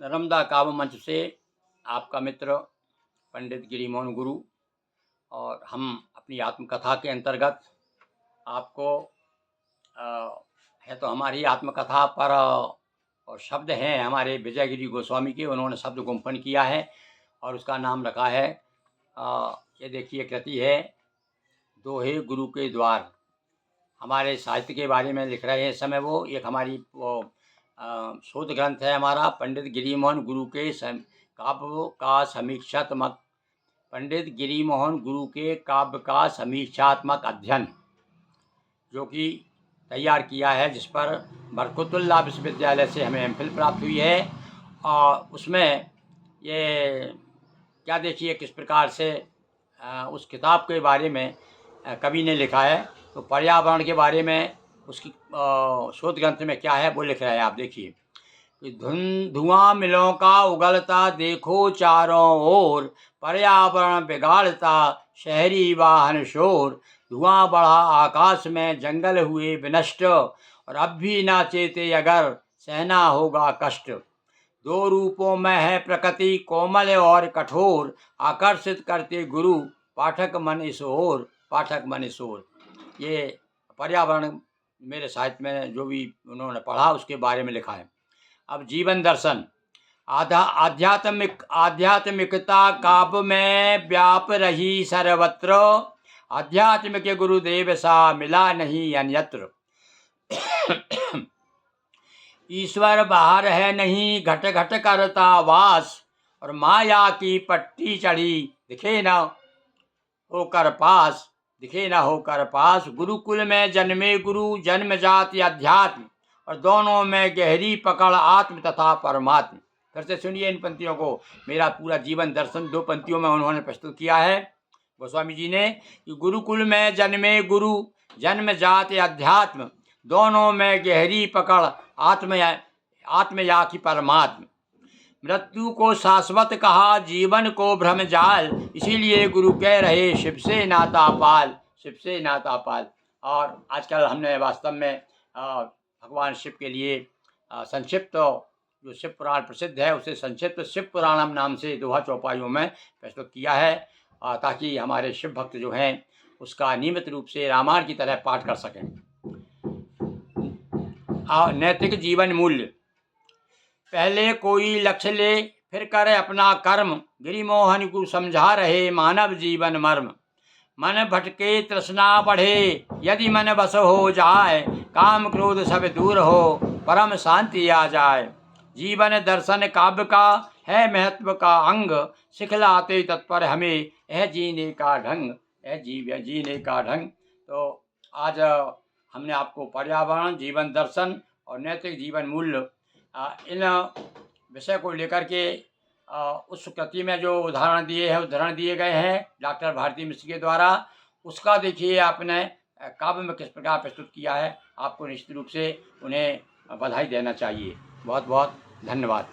नर्मदा काव्य मंच से आपका मित्र पंडित गिरिमोहन गुरु और हम अपनी आत्मकथा के अंतर्गत आपको है तो हमारी आत्मकथा पर और शब्द हैं हमारे विजयगिरि गोस्वामी के, उन्होंने शब्द गुम्फन किया है और उसका नाम रखा है ये देखिए कृति है दोहे गुरु के द्वार। हमारे साहित्य के बारे में लिख रहे हैं इस समय वो एक हमारी शोध ग्रंथ है हमारा पंडित गिरिमोहन गुरु के काव्य का समीक्षात्मक पंडित गिरिमोहन गुरु के काव्य का समीक्षात्मक अध्ययन जो कि तैयार किया है, जिस पर बरकतुल्लाह विश्वविद्यालय से हमें एमफिल प्राप्त हुई है। और उसमें ये क्या देखिए किस प्रकार से उस किताब के बारे में कवि ने लिखा है। तो पर्यावरण के बारे में उसकी शोध ग्रंथ में क्या है वो लिख रहे हैं, आप देखिए। धुआं मिलों का उगलता देखो चारों ओर, पर्यावरण बिगाड़ता शहरी वाहन शोर। धुआं बढ़ा आकाश में जंगल हुए विनष्ट, और अब भी ना चेते अगर सहना होगा कष्ट। दो रूपों में है प्रकृति कोमल और कठोर, आकर्षित करते गुरु पाठक मन इस ओर, पाठक मन इस ओर। ये पर्यावरण मेरे साहित्य में जो भी उन्होंने पढ़ा उसके बारे में लिखा है। अब जीवन दर्शन आध्यात्मिकता काव्य में व्याप रही सर्वत्र, आध्यात्मिक गुरुदेव सा मिला नहीं अन्यत्र। ईश्वर बाहर है नहीं घट घट करता वास, और माया की पट्टी चढ़ी दिखे न होकर पास, दिखे न होकर पास। गुरुकुल में जन्मे गुरु जन्म जाति अध्यात्म, और दोनों में गहरी पकड़ आत्म तथा परमात्म। फिर से सुनिए इन पंक्तियों को, मेरा पूरा जीवन दर्शन दो पंक्तियों में उन्होंने प्रस्तुत किया है गोस्वामी जी ने कि गुरुकुल में जन्मे गुरु जन्म जाति अध्यात्म, दोनों में गहरी पकड़ आत्म या कि परमात्म। मृत्यु को शाश्वत कहा जीवन को भ्रम जाल, इसीलिए गुरु कह रहे शिव से नाता पाल, शिव से नाता पाल। और आजकल हमने वास्तव में भगवान शिव के लिए संक्षिप्त जो शिव पुराण प्रसिद्ध है उसे संक्षिप्त शिव पुराणम नाम से दोहा चौपाइयों में प्रस्तुत किया है, ताकि हमारे शिव भक्त जो हैं उसका नियमित रूप से रामायण की तरह पाठ कर सकें। नैतिक जीवन मूल्य। पहले कोई लक्ष्य ले फिर करे अपना कर्म, गिरिमोहन को समझा रहे मानव जीवन मर्म। मन भटके तृष्णा बढ़े यदि मन बस हो जाए, काम क्रोध सब दूर हो परम शांति आ जाए। जीवन दर्शन काव्य का है महत्व का अंग, सिखलाते तत्पर हमें यह जीने का ढंग, यह जीने का ढंग। तो आज हमने आपको पर्यावरण, जीवन दर्शन और नैतिक जीवन मूल्य इन विषय को लेकर के उस कृति में जो उदाहरण दिए गए हैं डॉक्टर भारती मिश्र के द्वारा, उसका देखिए आपने काव्य में किस प्रकार प्रस्तुत किया है। आपको निश्चित रूप से उन्हें बधाई देना चाहिए। बहुत बहुत धन्यवाद।